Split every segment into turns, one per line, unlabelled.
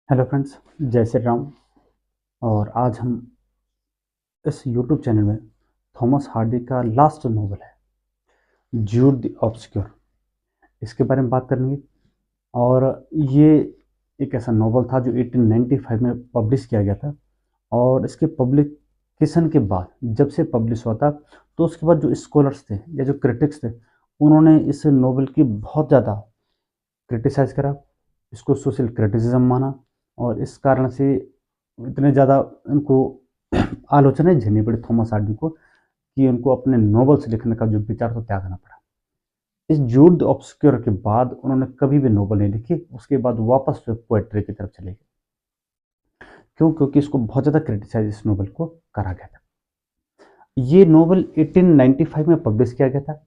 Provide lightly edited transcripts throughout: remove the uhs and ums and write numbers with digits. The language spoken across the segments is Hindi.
हेलो फ्रेंड्स, जय श्री राम। और आज हम इस यूट्यूब चैनल में थॉमस हार्डी का लास्ट नोवेल है ज्यूड द ऑब्सक्योर, इसके बारे में बात करेंगे। और ये एक ऐसा नोवेल था जो 1895 में पब्लिश किया गया था। और इसके पब्लिकेशन के बाद जब से पब्लिश हुआ था, तो उसके बाद जो स्कॉलर्स थे या जो क्रिटिक्स थे, उन्होंने इस नोवेल की बहुत ज़्यादा क्रिटिसाइज़ करा, इसको सोशल क्रिटिसिज्म माना। और इस कारण से इतने ज़्यादा उनको आलोचनाएं झेलनी पड़ी थॉमस हार्डी को कि उनको अपने नॉवेल्स लिखने का जो विचार था त्यागना पड़ा। इस जूड द ऑब्सक्योर के बाद उन्होंने कभी भी नॉवेल नहीं लिखी। उसके बाद वापस पोएट्री की तरफ चले गए। क्यों? क्योंकि इसको बहुत ज़्यादा क्रिटिसाइज इस नॉवेल को करा गया था। ये नॉवेल 1895 में पब्लिश किया गया था।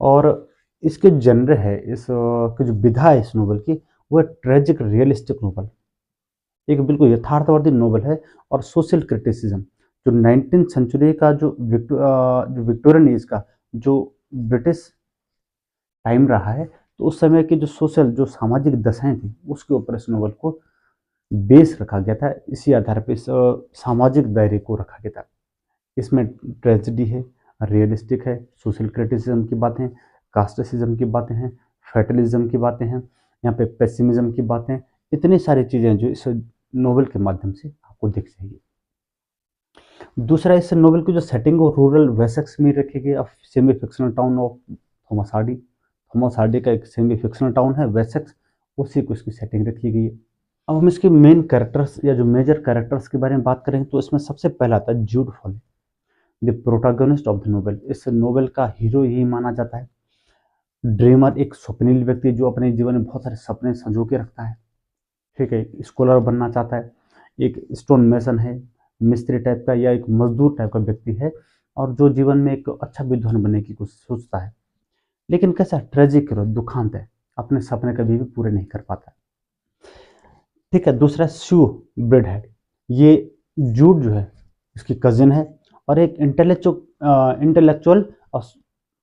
और इसके जनर है, की जो विधा है इस नॉवेल की, वो ट्रेजिक रियलिस्टिक नॉवल, एक बिल्कुल यथार्थवादी नॉवल है। और सोशल क्रिटिसिज्म जो 19th सेंचुरी का जो विक्टोरियन एज का जो ब्रिटिश टाइम रहा है, तो उस समय की जो सोशल जो सामाजिक दशाएं थी, उसके ऊपर इस नॉवल को बेस रखा गया था। इसी आधार पर इस सामाजिक दायरे को रखा गया था। इसमें ट्रेजिडी है, रियलिस्टिक है, सोशल क्रिटिसिज्म की बातें, कास्टिसिज्म की बातें हैं, फैटलिज्म की बातें हैं, यहाँ पे पेसिमिज्म की बातें, इतनी सारी चीज़ें जो इस नोवेल के माध्यम से आपको दिख जाएगी। दूसरा, इस नोवेल की जो सेटिंग है रूरल वेसेक्स में रखी गई, of semi fictional town of Thomas Hardy. Thomas Hardy का एक सेमी फिक्शनल टाउन है वेसेक्स, उसी को इसकी सेटिंग रखी गई है। अब हम इसके मेन कैरेक्टर्स या जो मेजर कैरेक्टर्स के बारे में बात करें, तो इसमें सबसे पहला आता है Jude Fawley, the protagonist of the novel. इस नोवेल का हीरो यही माना जाता है। ड्रीमर, एक स्वप्निल व्यक्ति जो अपने जीवन में बहुत सारे सपने संजो के रखता है। ठीक है, स्कॉलर बनना चाहता है, एक स्टोन मेसन है, मिस्त्री टाइप का या एक मजदूर टाइप का व्यक्ति है, और जो जीवन में एक अच्छा विद्वान बनने की कोशिश सोचता है। लेकिन कैसा ट्रेजिक हीरो, दुखांत है, अपने सपने कभी भी पूरे नहीं कर पाता। ठीक है। दूसरा, शू ब्रेड है, ये जूड जो है इसकी कजिन है, और एक इंटेलेक्चुअल और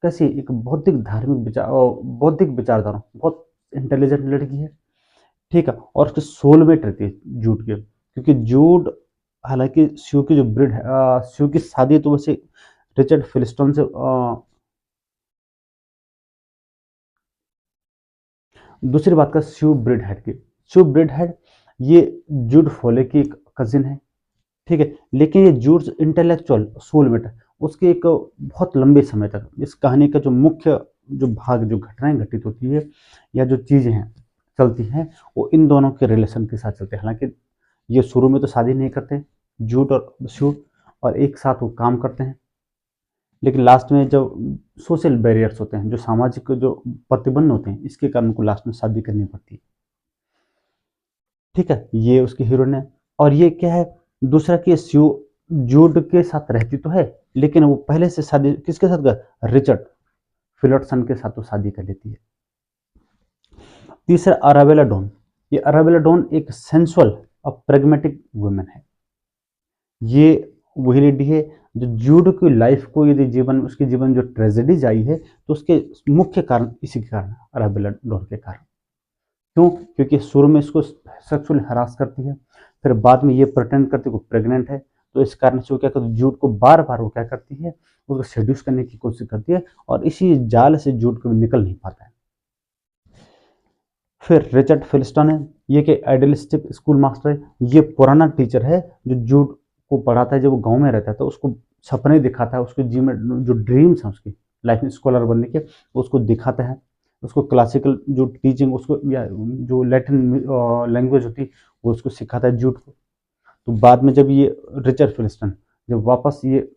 कैसी एक बौद्धिक विचारधारा, बहुत इंटेलिजेंट लड़की है। ठीक है। और उसके सोलमेट रहती है जूड के, क्योंकि जूड, हालांकि श्यू की जो ब्रिड है, श्यू की शादी तो वैसे रिचर्ड फिलिस्टन से, दूसरी बात का श्यू ब्रिड हेड की, श्यू ब्रिड हेड ये जूड फोले की एक कजिन है। ठीक है। लेकिन ये जूड इंटेलेक्चुअल सोलमेट है, उसके एक बहुत लंबे समय तक इस कहानी का जो मुख्य जो भाग, जो घटनाएं घटित होती है या जो चीज़ें हैं चलती हैं, वो इन दोनों के रिलेशन के साथ चलते हैं। हालांकि ये शुरू में तो शादी नहीं करते जूड और शू, और एक साथ वो काम करते हैं, लेकिन लास्ट में जब सोशल बैरियर्स होते हैं, जो सामाजिक जो प्रतिबंध होते हैं, इसके कारण उनको लास्ट में शादी करनी पड़ती है। ठीक है, ये उसकी हीरोइन है। और ये क्या है, दूसरा कि स्यू जूड के साथ रहती तो है, लेकिन वो पहले से शादी किसके साथ कर, रिचर्ड फिलटसन के साथ वो शादी कर लेती है। तीसरा, अराबेला डॉन। ये अराबेला डॉन एक सेंसुअल और प्रेगमेटिक वुमेन है। ये वही लेडी है जो जूड की लाइफ को, यदि जीवन उसके जीवन में जो ट्रेजेडीज आई है, तो उसके मुख्य कारण इसी के कारण, अराबेला डॉन के कारण। क्यों? क्योंकि शुरू में इसको सेक्सुअल हरास करती है, फिर बाद में ये प्रिटेंड करती है वो प्रेग्नेंट है, तो इस कारण से वो क्या करती है, जूड को बार बार वो क्या करती है, उसको सेड्यूस करने की कोशिश करती है, और इसी जाल से जूड कभी निकल नहीं पाता है। फिर रिचर्ड फिलिस्टन है, ये कि आइडियलिस्टिक स्कूल मास्टर है, ये पुराना टीचर है जो जूड को पढ़ाता है। जब वो गांव में रहता है तो उसको सपने दिखाता है, उसके जीवन जो ड्रीम्स हैं उसकी लाइफ में स्कॉलर बनने के, उसको दिखाता है। उसको क्लासिकल जो टीचिंग उसको या जो लैटिन लैंग्वेज होती है वो उसको सिखाता है जूड को। तो बाद में जब ये रिचर्ड फिलिस्टन जब वापस ये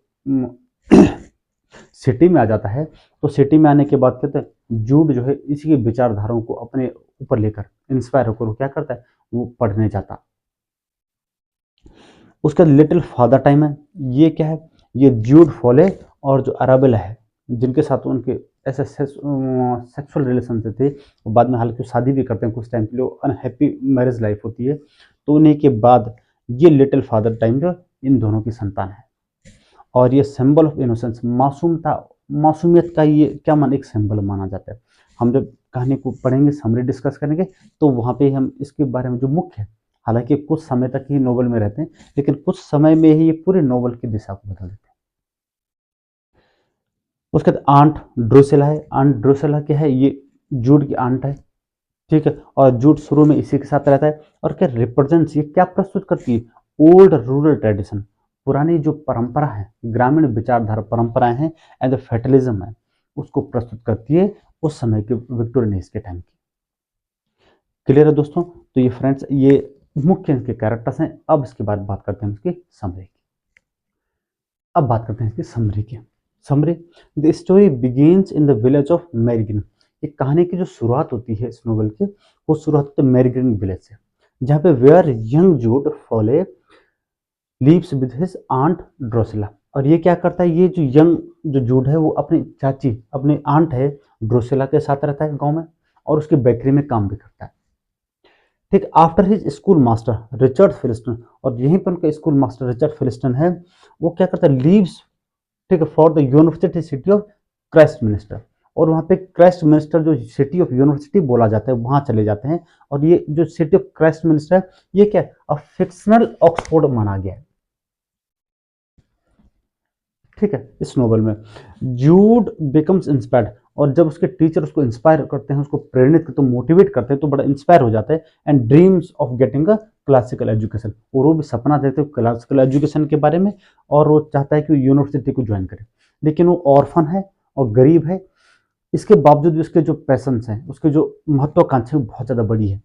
सिटी में आ जाता है, तो सिटी में आने के बाद कहते हैं जूड जो है इसी की विचारधाराओं को अपने ऊपर लेकर इंस्पायर होकर वो क्या करता है, वो पढ़ने जाता। उसका लिटिल फादर टाइम है, ये क्या है, ये जूड फॉले और जो अराबेला है, जिनके साथ उनके ऐसे सेक्सुअल रिलेशन से थे, और बाद में हालांकि शादी भी करते हैं कुछ टाइम के लिए, अनहैप्पी मैरिज लाइफ होती है। तो उन्हीं के बाद ये लिटिल फादर टाइम जो इन दोनों की संतान है। और ये सिंबल ऑफ इनोसेंस, मासूमता, मासूमियत का ये क्या मान, एक सिंबल माना जाता है। हम जब कहानी को पढ़ेंगे, समरी डिस्कस करेंगे, तो वहाँ पे हम इसके बारे में जो मुख्य हालांकि कुछ समय तक ही नोवेल में रहते हैं, लेकिन कुछ समय में ही ये पूरे नोवेल की दिशा को बदल देते हैं। उसके बाद आंट ड्रोसेला है। आंट ड्रोसेला क्या है, ये जूड की आंट है, ठीक है। और जूड शुरू में इसी के साथ रहता है और क्या रिप्रेजेंट्स, ये क्या प्रस्तुत करती है, ओल्ड रूरल ट्रेडिशन, पुरानी जो परंपरा है, ग्रामीण विचारधारा परंपराएं हैं एंड द फेटलिज्म है, उसको प्रस्तुत करती है उस समय के विक्टोरियन एज के टाइम की। क्लियर है दोस्तों। तो ये फ्रेंड्स, ये मुख्य इनके कैरेक्टर्स हैं। अब इसके बाद बात करते हैं इसकी समरी की। अब बात करते हैं इसकी समरी की। Summary, the story begins in the village of Marygreen. ये कहानी की जो शुरुआत होती है इस नोवेल की, वो शुरुआत होती है मैरीग्रीन विलेज से, जहाँ पे where young Jude Fawley lives with his aunt Drusilla. और ये क्या करता है, ये जो यंग जो जूड है वो अपनी चाची, अपनी आंट है ड्रोसेला के साथ रहता है गांव में, और उसकी बेकरी में काम भी करता है, ठीक। After his school master Richard Phillotson, और यहीं पर उनका स्कूल मास्टर रिचर्ड फिलिस्टन है, वो क्या करता है, लीव्स, ठीक है, for the university city of Christ minister. और वहाँ पे क्राइस्ट मिनिस्टर जो सिटी ऑफ यूनिवर्सिटी बोला जाता है, वहाँ चले जाते हैं। और ये जो सिटी ऑफ क्राइस्ट मिनिस्टर है, ये क्या है, फिक्शनल ऑक्सफोर्ड माना गया है, ठीक है। इस नोवेल में जूड बिकम्स इंस्पायर्ड, और जब उसके टीचर उसको इंस्पायर करते हैं, उसको प्रेरित करते हैं, मोटिवेट करते हैं, तो बड़ा इंस्पायर हो जाता है and dreams of getting a classical education. और वो भी सपना देखते हैं क्लासिकल एजुकेशन के बारे में, और वो चाहता है कि वो यूनिवर्सिटी को ज्वाइन करे। लेकिन वो ऑर्फन है और गरीब है, इसके बावजूद भी उसके जो पैशंस हैं, उसके जो महत्वाकांक्षा बहुत ज़्यादा बड़ी है।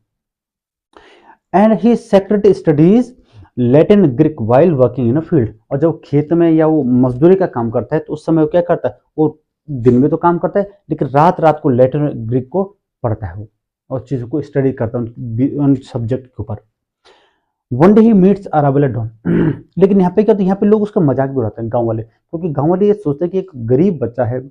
And he secretary studies Latin Greek while working in a field. और जब खेत में या वो मजदूरी का काम करता है, तो उस समय वो क्या करता है, वो दिन में तो काम करता है, लेकिन रात रात को लैटिन ग्रीक को पढ़ता है वो, और चीज़ों को स्टडी करता है उन सब्जेक्ट के ऊपर। One day he meets Arabella Donn. लेकिन यहाँ पे क्या होता है, यहाँ पे लोग उसका मजाक भी उड़ाते हैं गाँव वाले, क्योंकि गाँव वाले ये सोचते हैं कि एक गरीब बच्चा है,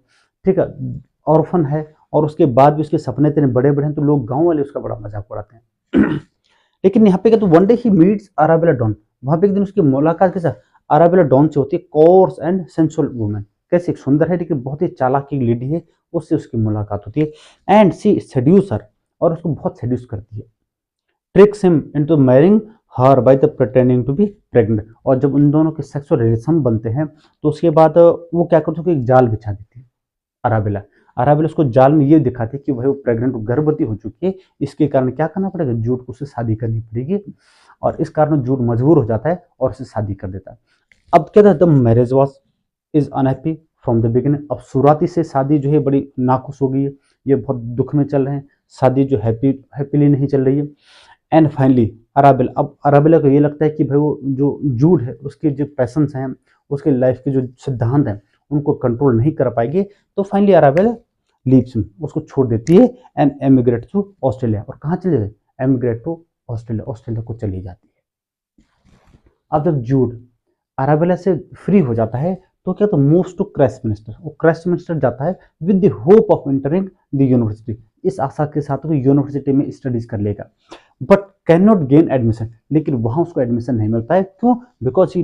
ठीक है, ऑर्फन है, और उसके बाद भी उसके सपने इतने बड़े बड़े हैं, तो लोग गाँव वाले उसका बड़ा मजाक उड़ाते हैं। लेकिन यहाँ पे क्या, तो one day he meets Arabella Donn, वहां पे एक दिन उसकी मुलाकात के साथ अराबेला डॉन से होती है, कोर्स एंड सेंसुअल वुमेन, कैसे सुंदर है लेकिन बहुत ही चालाक की लेडी है, उससे उसकी मुलाकात होती है। एंड सी सेड्यूस हर, और उसको बहुत सेड्यूस करती है, tricks him into marrying her by the pretending to be pregnant. और जब उन दोनों के सेक्सुअल रिलेशन बनते हैं, तो उसके बाद वो क्या करती है कि एक जाल बिछा देती है अराबेला। अराबेला उसको जाल में ये दिखाती है कि भाई वो प्रेग्नेंट, गर्भवती हो चुकी है, इसके कारण क्या करना पड़ेगा, जूड को उससे शादी करनी पड़ेगी। और इस कारण जूड मजबूर हो जाता है और उससे शादी कर देता है। अब क्या था, the marriage was is unhappy from the beginning. अब शुरुआती से शादी जो है बड़ी नाखुश हो गई है, ये बहुत दुख में चल रहे हैं, शादी जो हैप्पीली नहीं चल रही है। एंड फाइनली अराबेला, अब अराबेला को ये लगता है कि भाई वो जो जूड है, उसके जो पैशंस हैं, उसके लाइफ के जो सिद्धांत हैं, उनको कंट्रोल नहीं कर पाएगी। तो फाइनली अराबेला लीव्स हिम, उसको छोड़ देती है एंड एमिग्रेट टू ऑस्ट्रेलिया। और कहाँ चले जाए, एमिग्रेट टू ऑस्ट्रेलिया, ऑस्ट्रेलिया को चली जाती है। अब जब जूड अराबेला से फ्री हो जाता है, तो क्या, तो मूव्स टू क्राइस्ट मिनिस्टर, वो क्राइस्ट मिनिस्टर जाता है with the hope of entering the university, इस आशा के साथ वो यूनिवर्सिटी में स्टडीज कर लेगा, but can not gain admission. लेकिन वहां उसको एडमिशन नहीं मिलता है, क्यों, because he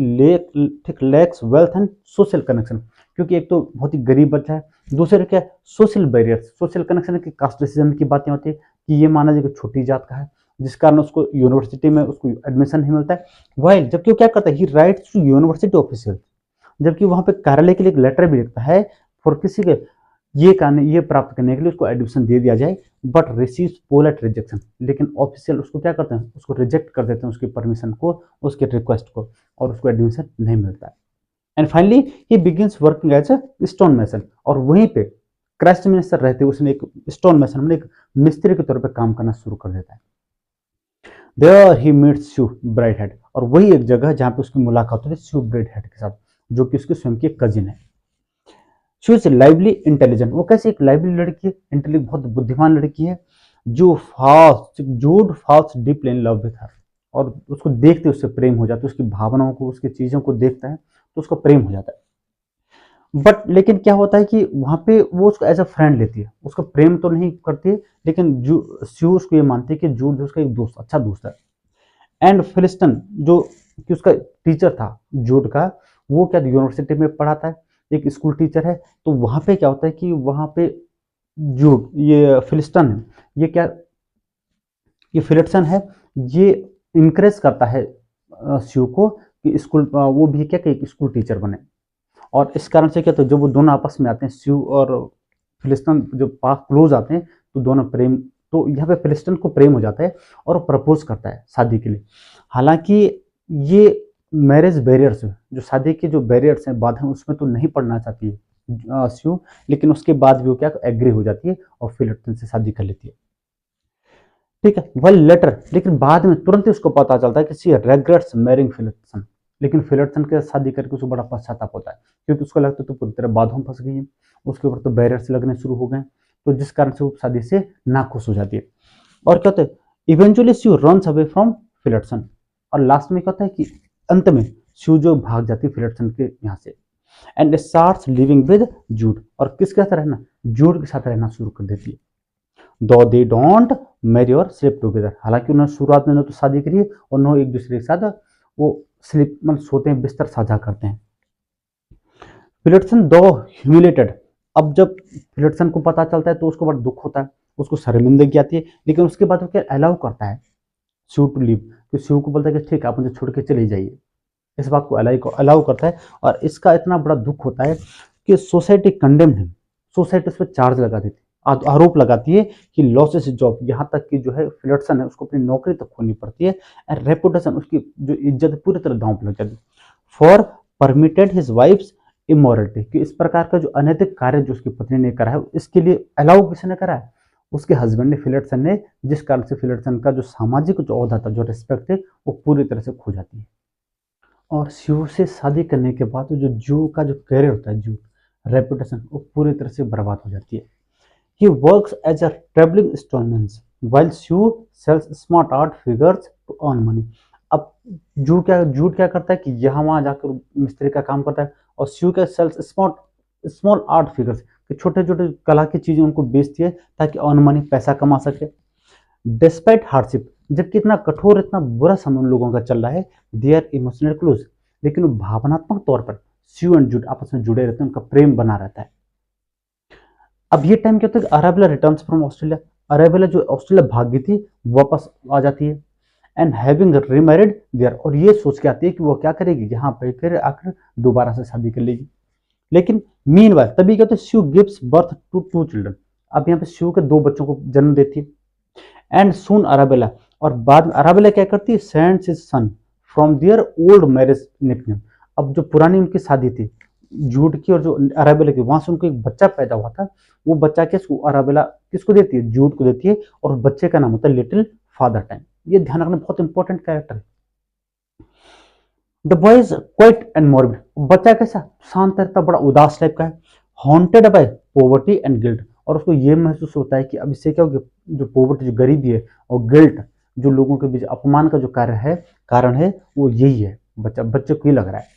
lakhs wealth and social connection, क्योंकि एक तो बहुत ही गरीब बच्चा है, दूसरे क्या, सोशल बैरियर्स, सोशल कनेक्शन की कास्ट डिसीजन की बातें होती है कि ये माना जाए कि छोटी जात का है, जिस कारण उसको यूनिवर्सिटी में उसको एडमिशन नहीं मिलता है। वाइल जबकि वो क्या करता है, he writes to university official, जबकि वहां पे कार्यालय के लिए एक लेटर भी लिखता है फॉर किसी के ये प्राप्त करने के लिए उसको एडमिशन दे दिया जाए, बट रिसीव पोलाइट रिजेक्शन। लेकिन ऑफिशियल उसको क्या करते हैं, उसको रिजेक्ट कर देते हैं, उसकी परमिशन को, उसके रिक्वेस्ट को, और उसको एडमिशन नहीं मिलता है। And finally he begins working as a stone mason, और वहीं पे क्राइस्ट मिनिस्टर रहते उसने एक स्टोन मैसन में एक मिस्त्री के तौर पर काम करना शुरू कर देता है। There he meets Sue Bridehead, और वही एक जगह जहाँ पे उसकी मुलाकात होती है शू ब्राइट हेड के साथ, जो कि उसकी स्वयं की कजिन है। शी इज लाइवली इंटेलिजेंट, वो कैसे एक लाइवली लड़की है, इंटेलिजेंट, बहुत बुद्धिमान लड़की है, जो फास्ट जूड fast deeply in love with her, और उसको देखते उससे प्रेम हो जाता है, उसकी भावनाओं को, उसकी चीजों को देखता है तो उसको प्रेम हो जाता है। बट लेकिन क्या होता है कि वहां पे वो उसको एज अ फ्रेंड लेती है, उसको प्रेम तो नहीं करती है, लेकिन शी उसको ये मानती है कि जूड जो उसका एक दोस्त, अच्छा दोस्त है। एंड फिलिस्टन जो कि उसका टीचर था जूड का, वो क्या यूनिवर्सिटी में पढ़ाता है, एक स्कूल टीचर है। तो वहां पे क्या होता है कि वहां पे जूड, ये फिलिस्टन है, ये क्या, ये फिलिस्टन है, ये इनकरेज करता है शिव को कि स्कूल वो भी क्या कि एक स्कूल टीचर बने। और इस कारण से क्या, तो जब वो दोनों आपस में आते हैं, शिव और फिलिस्टन जब पास क्लोज आते हैं, तो दोनों प्रेम, तो यहाँ पे फिलिस्टन को प्रेम हो जाता है और प्रपोज करता है शादी के लिए। हालांकि ये मैरिज बैरियर्स, जो शादी के जो बैरियर्स हैं, बाधा, उसमें तो नहीं पड़ना चाहती है शिव, लेकिन उसके बाद भी वो क्या एग्री हो जाती है और फिलिस्टन से शादी कर लेती है। ठीक है, वेल लेटर, लेकिन बाद में तुरंत ही उसको पता चलता है कि सी रेग्रेट्स मैरिंग फिलिप्सन, लेकिन फिलिप्सन के शादी करके उसको बड़ा पश्चाताप होता है, क्योंकि उसको लगता है तो पूरी तरह बाधों में फंस गई है, उसके ऊपर तो बैरियर्स लगने शुरू हो गए, तो जिस कारण से वो शादी से नाखुश हो जाती है। और क्या होता है, eventually she runs away from Phillotson, और लास्ट में क्या होता है कि अंत में शिव जो भाग जाती है फिलिप्सन के यहाँ से, एंड स्टार्ट्स लिविंग विद जूड, और किसके साथ रहना, जूड के साथ रहना शुरू कर देती है। दो दे डोंट मैरी और स्लीप टुगेदर, हालांकि उन्होंने शुरुआत में न तो शादी करी है और न एक दूसरे के साथ वो स्लीप मतलब सोते हैं, बिस्तर साझा करते हैं। फिलिप्सन दो ह्यूमिलेटेड, अब जब फिलिप्सन को पता चलता है तो उसको बड़ा दुख होता है, उसको शर्मिंदगी आती है, लेकिन उसके बाद वो क्या अलाउ करता है शिव टू लिव, तो शिव को बोलता है कि ठीक है आप मुझे छोड़ के चले जाइए, इस बात को अलाउ करता है। और इसका इतना बड़ा दुख होता है कि सोसाइटी कंडेम है, सोसाइटी उस पर चार्ज लगाती थी, आरोप लगाती है कि लॉसेस जॉब, यहाँ तक कि जो है फिलिप्सन है उसको अपनी नौकरी तक खोनी पड़ती है, एंड रेपुटेशन, उसकी जो इज्जत पूरी तरह दांव पर लग जाती है, for permitted his wives immorality, कि इस प्रकार का जो अनैतिक कार्य जो उसकी पत्नी ने करा है, इसके लिए अलाउ किसने करा है, उसके हस्बैंड ने, फिलिप्सन ने, जिस कारण से फिलिप्सन का जो सामाजिक जो औहदा था, जो रिस्पेक्ट है, वो पूरी तरह से खो जाती है। और शिव से शादी करने के बाद जो जू का जो कैरियर होता है, जू रेपुटेशन, वो पूरी तरह से बर्बाद हो जाती है। He works as a travelling installments while शिव sells smart art figures to earn money. अब जूट क्या करता है कि यहाँ वहाँ जाकर मिस्त्री का काम करता है, और शिव का sells smart small art figures, कि छोटे छोटे कला की चीजें उनको बेचती है ताकि अर्न मनी, पैसा कमा सके। डिस्पाइट हार्डशिप, जबकि इतना कठोर, इतना बुरा समय उन लोगों का चल रहा है, दे आर इमोशनल क्लोज, लेकिन वो भावनात्मक तौर पर शिव एंड जूड आपस में जुड़े रहते हैं, उनका प्रेम बना रहता है। अब ये टाइम क्या होता है, अरेबेला रिटर्न्स फ्रॉम ऑस्ट्रेलिया, अरेबेला जो ऑस्ट्रेलिया भाग गई थी वापस आ जाती है, एंड हैविंग रीमैरिड देयर, और ये सोच के आती है कि वो क्या करेगी, यहाँ पे फिर आकर दोबारा से शादी कर लेगी। लेकिन मीनवाइल तभी क्या होता है, शिव गिव्स बर्थ टू 2 चिल्ड्रन, अब यहाँ पे शिव के 2 बच्चों को जन्म देती है, एंड सून अराबेला, और बाद में अराबेला क्या करती है, sends his sun from their old marriage nickname, अब जो पुरानी उनकी शादी थी जूड की और जो अराबेला की, वहां से उनको एक बच्चा पैदा हुआ था, वो बच्चा किसको, अराबेला किसको देती है, जूड को देती है, और उस बच्चे का नाम होता है लिटिल फादर टाइम। ये ध्यान रखना, बहुत इंपॉर्टेंट कैरेक्टर है। The boy is quite and morbid, बच्चा कैसा, शांत रहता, बड़ा उदास टाइप का है, haunted by poverty and guilt, और उसको ये महसूस होता है कि अब इससे क्या होगा, जो पॉवर्टी, जो गरीबी है, और गिल्ट, जो लोगों के बीच अपमान का जो कार्य है, कारण है, वो यही है, बच्चे को ये लग रहा है।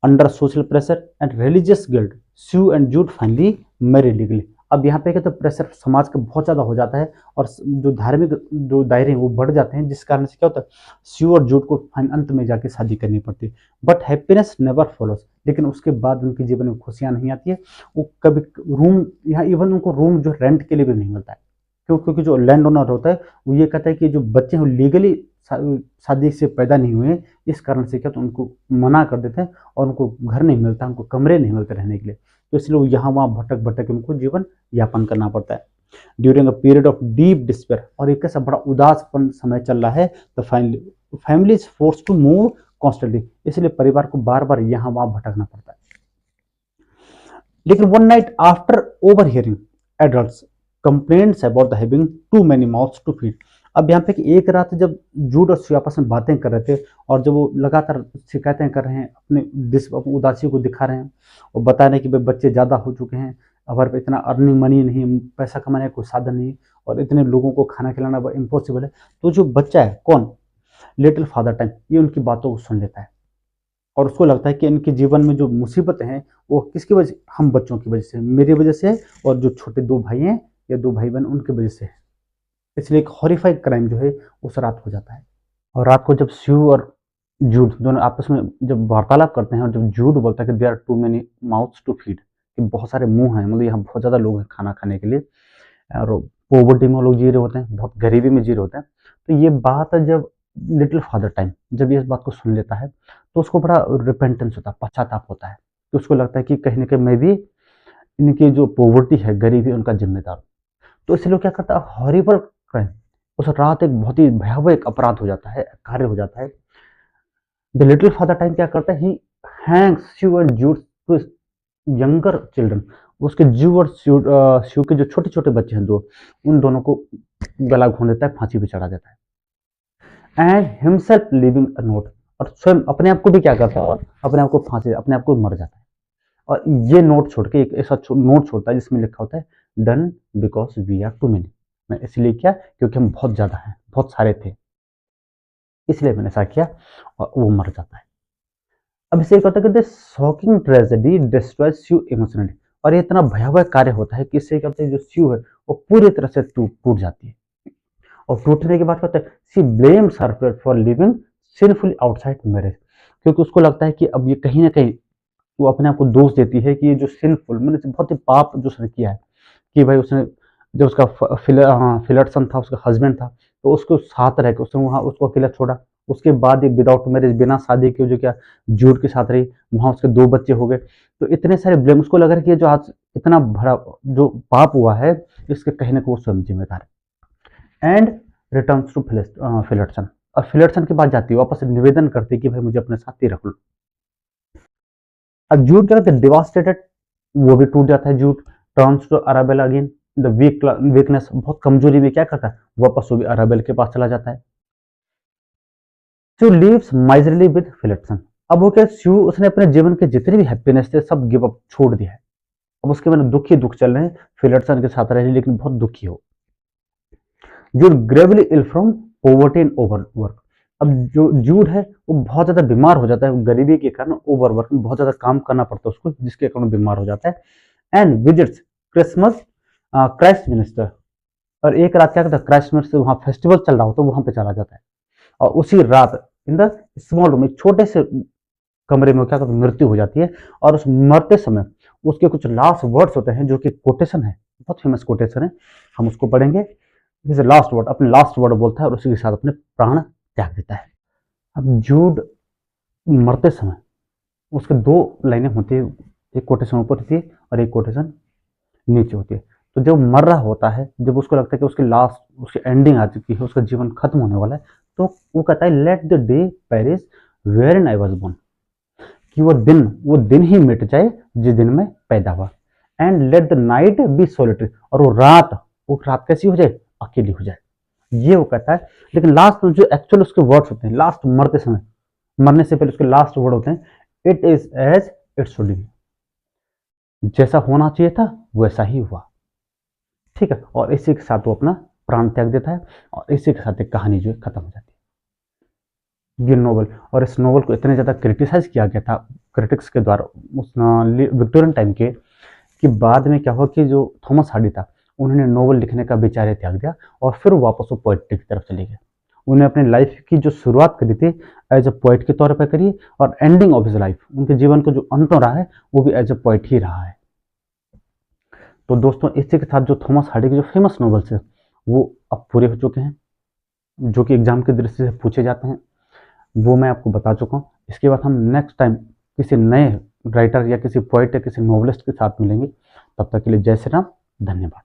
Under social pressure and religious guilt, Sue and Jude finally marry legally, अब यहाँ पे क्या, तो प्रेशर समाज का बहुत ज्यादा हो जाता है, और जो धार्मिक जो दायरे हैं वो बढ़ जाते हैं, जिस कारण से क्या होता है, शिव और जूड को अंत में जाके शादी करनी पड़ती है। बट हैप्पीनेस नेवर फॉलोज, लेकिन उसके बाद उनके जीवन में खुशियां नहीं आती है, वो कभी रूम, यहाँ इवन उनको रूम जो रेंट के लिए भी नहीं मिलता है, क्योंकि जो लैंड ओनर होता है वो ये कहता है कि जो बच्चे हैं लीगली शादी से पैदा नहीं हुए, इस कारण से क्या, तो उनको मना कर देते हैं, और उनको घर नहीं मिलता, उनको कमरे नहीं मिलते रहने के लिए, तो इसलिए वो यहाँ वहाँ भटक भटक उनको जीवन यापन करना पड़ता है। During a period of deep despair, और एक ऐसा बड़ा उदासपन समय चल रहा है, तो finally family is force to move constantly, इसलिए परिवार को बार बार यहाँ वहाँ भटकना पड़ता है। लेकिन one night after overhearing adult complaints about the having too many mouths to feed, अब यहाँ पे कि एक रात जब जूड और शिव आपस में बातें कर रहे थे, और जब वो लगातार शिकायतें कर रहे हैं, अपनी उदासी को दिखा रहे हैं, और बता रहे हैं कि भाई बच्चे ज़्यादा हो चुके हैं, हमारे पे इतना अर्निंग मनी नहीं, पैसा कमाने का कोई साधन नहीं, और इतने लोगों को खाना खिलाना इम्पॉसिबल है, तो जो बच्चा है कौन, लिटिल फादर टाइम, ये उनकी बातों को सुन लेता है, और उसको लगता है कि इनके जीवन में जो मुसीबतें हैं वो किसकी वजह, हम बच्चों की वजह से, मेरी वजह से, और जो छोटे 2 भाई हैं या 2 भाई बहन, उनकी वजह से है, इसलिए एक हॉरिफाइड क्राइम जो है उस रात हो जाता है। और रात को जब शिव और जूड दोनों आपस में जब वार्तालाप करते हैं, और जब जूड बोलता है कि there are too many mouths to feed, कि बहुत सारे मुंह हैं, मतलब यहाँ बहुत ज़्यादा लोग हैं खाना खाने के लिए, और पोवर्टी में लोग जी रहे होते हैं, बहुत गरीबी में जी रहे होते हैं, तो ये बात जब लिटिल फादर टाइम जब ये इस बात को सुन लेता है तो उसको बड़ा रिपेंटेंस होता है, पश्चाताप होता है कि उसको लगता है कि कहीं ना कहीं मैं भी इनकी जो पॉवर्टी है, गरीबी, उनका जिम्मेदार हूं। तो इसलिए वो क्या करता है, हॉरिबल क्राइम, उस रात एक बहुत ही भयावह एक अपराध हो जाता है, कार्य हो जाता है। द लिटिल फादर टाइम क्या करता है, he hangs Sue and Jude two younger children. उसके जू और शिव के जो छोटे छोटे बच्चे हैं दो, उन दोनों को गला घोंट देता है, फांसी पे चढ़ा देता है। And himself living a note, और स्वयं अपने आप को भी क्या करता है, अपने आप को फांसी, अपने आप को मर जाता है। और ये नोट छोड़ के एक ऐसा नोट छोड़ता है जिसमें लिखा होता है done because we are too many. मैं इसलिए किया क्योंकि हम बहुत ज्यादा हैं, बहुत सारे थे, इसलिए मैंने ऐसा किया। और वो मर जाता है। अब इसे क्या होता है कि शॉकिंग ट्रेजेडी डिस्ट्रॉयज शिव इमोशनली, और ये इतना भयावह कार्य होता है कि इससे क्या होता है, जो शिव है वो पूरी तरह से टूट जाती है। और टूटने के बाद क्या होता है, she blames her for living sinfully outside marriage, क्योंकि उसको लगता है कि अब ये कहीं ना कहीं वो अपने आप को दोष देती है कि ये जो सिंफुल, मैंने बहुत ही पाप जो उसने किया है, कि भाई उसने जो उसका फिलर्टसन था, उसका हस्बैंड था, तो उसको साथ रह के उसने वहाँ उसको अकेला छोड़ा। उसके बाद ये विदाउट मैरिज, बिना शादी के जो क्या जूड के साथ रही, वहाँ उसके 2 बच्चे हो गए। तो इतने सारे ब्लेम, उसको लग रहा है कि ये जो आज इतना बड़ा जो पाप हुआ है, इसके कहीं ना कहीं वो स्वयं जिम्मेदार है। एंड रिटर्न्स टू फिलर्टसन, और फिलर्टसन के बाद जाती है, वापस निवेदन करती है कि भाई मुझे अपने साथ ही रख लो। अब जूट क्या करते हैं, डिवास्टेटेड, वो भी टूट जाता है Jude. Turns to Arabella again, the weakness, बहुत कमजोरी में क्या करता है, वापस वो भी अराबेल के पास चला जाता है। शू लीव्स माइजरली विद फिलिप्सन, अब वो क्या, शू उसने अपने जीवन के जितने भी हैप्पीनेस थे सब गिव अप, छोड़ दिया है। अब उसके मैंने दुख ही दुख चल रहे हैं, फिलिप्सन के साथ रहे लेकिन बहुत दुखी हो। Jude gravely ill from poverty and overwork, अब जो जूड है वो बहुत ज्यादा बीमार हो जाता है, गरीबी के कारण ओवरवर्क में बहुत ज्यादा काम करना पड़ता है उसको, जिसके कारण बीमार हो जाता है। And visits Christmas Christ minister, और एक रात क्या करता है, क्राइस्ट मिनिस्टर वहां फेस्टिवल चल रहा हो तो वहां पे चला जाता है। और उसी रात इन द स्मॉल रूम, एक छोटे से कमरे में क्या करता है, मृत्यु हो जाती है। और उस मरते समय उसके कुछ लास्ट वर्ड्स होते हैं जो कि कोटेशन है, बहुत फेमस कोटेशन है, हम उसको पढ़ेंगे। इज लास्ट वर्ड, अपने लास्ट वर्ड बोलता है और उसी के साथ अपने प्राण त्याग देता है। अब जूड मरते समय उसके 2 लाइनें होती है, एक कोटेशन ऊपर होती है और एक कोटेशन नीचे होती है। तो जब मर रहा होता है, जब उसको लगता है कि उसकी लास्ट, उसकी एंडिंग आ चुकी है, उसका जीवन खत्म होने वाला है, तो वो कहता है let the day perish wherein I was born, कि वो दिन ही मिट जाए जिस दिन में पैदा हुआ। And let the night be solitary, और वो रात कैसी हो जाए, अकेली हो जाए, ये वो कहता है। लेकिन लास्ट में जो एक्चुअल उसके वर्ड्स होते हैं, लास्ट मरते समय, मरने से पहले उसके लास्ट वर्ड होते हैं, it is as it should be, जैसा होना चाहिए था वैसा ही हुआ। ठीक है, और इसी के साथ वो अपना प्राण त्याग देता है, और इसी के साथ एक कहानी जो है खत्म हो जाती है। ये नोवेल, और इस नोवेल को इतने ज्यादा क्रिटिसाइज किया गया था क्रिटिक्स के द्वारा उस विक्टोरियन टाइम के, कि बाद में क्या हुआ कि जो थॉमस हार्डी था, उन्होंने नोवेल लिखने का विचार त्याग दिया और फिर वापस वो पोइट्री की तरफ चले गए। उन्हें अपनी लाइफ की जो शुरुआत करी थी एज अ पोइट के तौर पर करी, और एंडिंग ऑफ हिज लाइफ, उनके जीवन का जो अंत रहा है वो भी एज अ पोइट ही रहा है। तो दोस्तों इसी के साथ जो थॉमस हार्डी के जो फेमस नॉवेल्स है वो अब पूरे हो चुके हैं, जो कि एग्जाम की दृष्टि से पूछे जाते हैं, वो मैं आपको बता चुका हूँ। इसके बाद हम नेक्स्ट टाइम किसी नए राइटर या किसी पोइट या किसी नॉवलिस्ट के साथ मिलेंगे। तब तक के लिए जय श्री राम, धन्यवाद।